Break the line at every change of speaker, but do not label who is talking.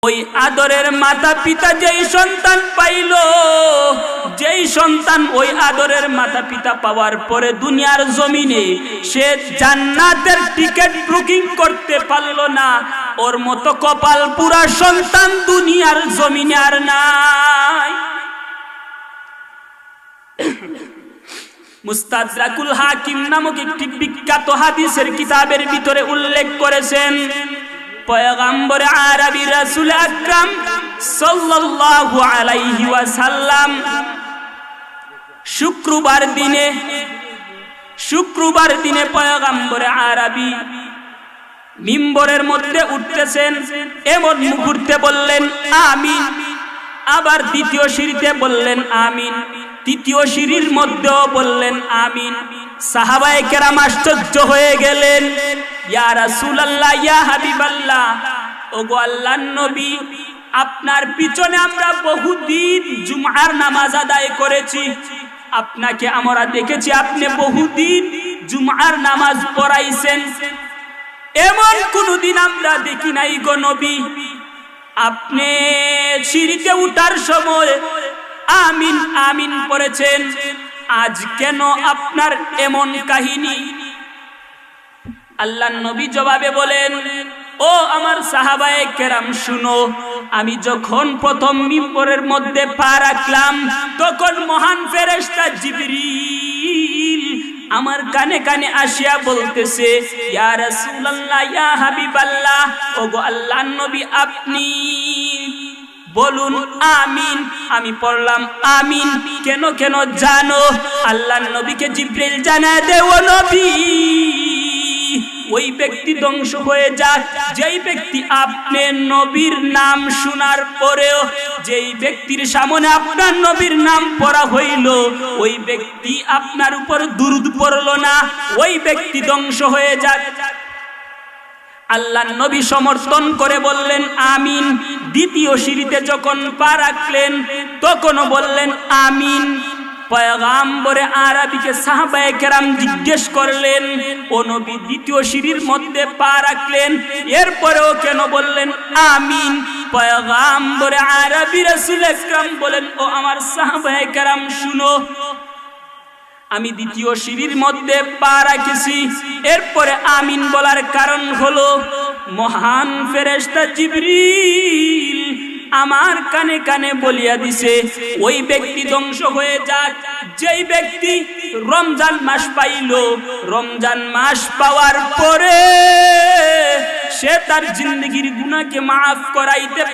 ওই আদরের মাতা পিতা যেই সন্তান পাইল, যেই সন্তান ওই আদরের মাতা পিতা পাওয়ার পরে দুনিয়ার জমিনে সে জান্নাতের টিকিট বুকিং করতে পারল না, ওর মতো কপাল পুরা সন্তান দুনিয়ার জমিনে আর নাই। মুস্তাদরাকুল হাকিম নামক একটি বিখ্যাত হাদিসের কিতাবের ভিতরে উল্লেখ করেছেন, পয়গম্বর আরবি রাসূল আকরাম সাল্লাল্লাহু আলাইহি ওয়াসাল্লাম শুক্রবার দিনে পয়গম্বর আরবি মিম্বরের মধ্যে উঠতেছেন, এমন মুহূর্তে বললেন আমিন, আবার দ্বিতীয় সিঁড়িতে বললেন আমিন, তৃতীয় সিঁড়ির মধ্যেও বললেন আমিন। সাহাবায়ে কেরাম আশ্চর্য হয়ে গেলেন, ইয়া রাসূলুল্লাহ, ইয়া হাবিবাল্লাহ, ওগো আল্লাহর নবী, আপনার পিছনে আমরা বহুদিন জুমআর নামাজ আদায় করেছি, আপনাকে আমরা দেখেছি আপনি বহুদিন জুমআর নামাজ পড়াইছেন, এমন কোনদিন আমরা দেখি নাই গো নবী। আপনি সিঁড়িতে উঠার সময় আমিন আমিন পড়েছেন, আজ কেন আপনার এমন কাহিনী? আল্লাহর নবী জবাবে বলেন, ও আমার সাহাবায়ে কেরাম শুনো, আমি যখন প্রথম মিম্বরের মধ্যে পা রাখলাম তখন মহান ফেরেশতা জিবরিল আমার কানে কানে আসিয়া বলতেছে, ইয়া রাসূলুল্লাহ, ইয়া হাবিবাল্লাহ, ওগো আল্লাহর নবী আপনি বলুন আমিন। আমি পড়লাম আমিন, কেন কেন জানো? আল্লাহর নবীকে জিবরিল জানায় দে, ও নবী, ওই ব্যক্তি ধ্বংস হয়ে যাক যেই ব্যক্তি আপনি নবীর নাম শোনার পরেও যেই ব্যক্তির সামনে আপনার নবীর নাম পড়া হইল ওই ব্যক্তি আপনার উপর দুরূদ পড়ল না, ওই ব্যক্তি ধ্বংস হয়ে যাক। আল্লাহর নবী সমর্থন করে বললেন আমিন। দ্বিতীয় সিঁড়িতে যখন পা রাখলেন তখনও বললেন আমিন। পয়গম্বরে আরবিকে সাহাবায়ে কেরাম জিজ্ঞেস করলেন, ও নবী, দ্বিতীয় সিঁড়ির মধ্যে পা রাখলেন, এরপরেও কেন বললেন আমিন? পয়গম্বরে আরবি রাসূল আকরাম বলেন, ও আমার সাহাবায়ে কেরাম শুনো, আমি দ্বিতীয় সিঁড়ির মধ্যে পা রাখেছি, এরপরে আমিন বলার কারণ হলো মহান ফেরেশতা জিবরিল আমার কানে কানে বলিয়া দিছে, ওই ব্যক্তি ধ্বংস হয়ে যাক যেই ব্যক্তি রমজান মাস পাইল, রমজান মাস পাওয়ার পরে সে তার জিন্দেগীর গুনাহকে মাফ করাইতে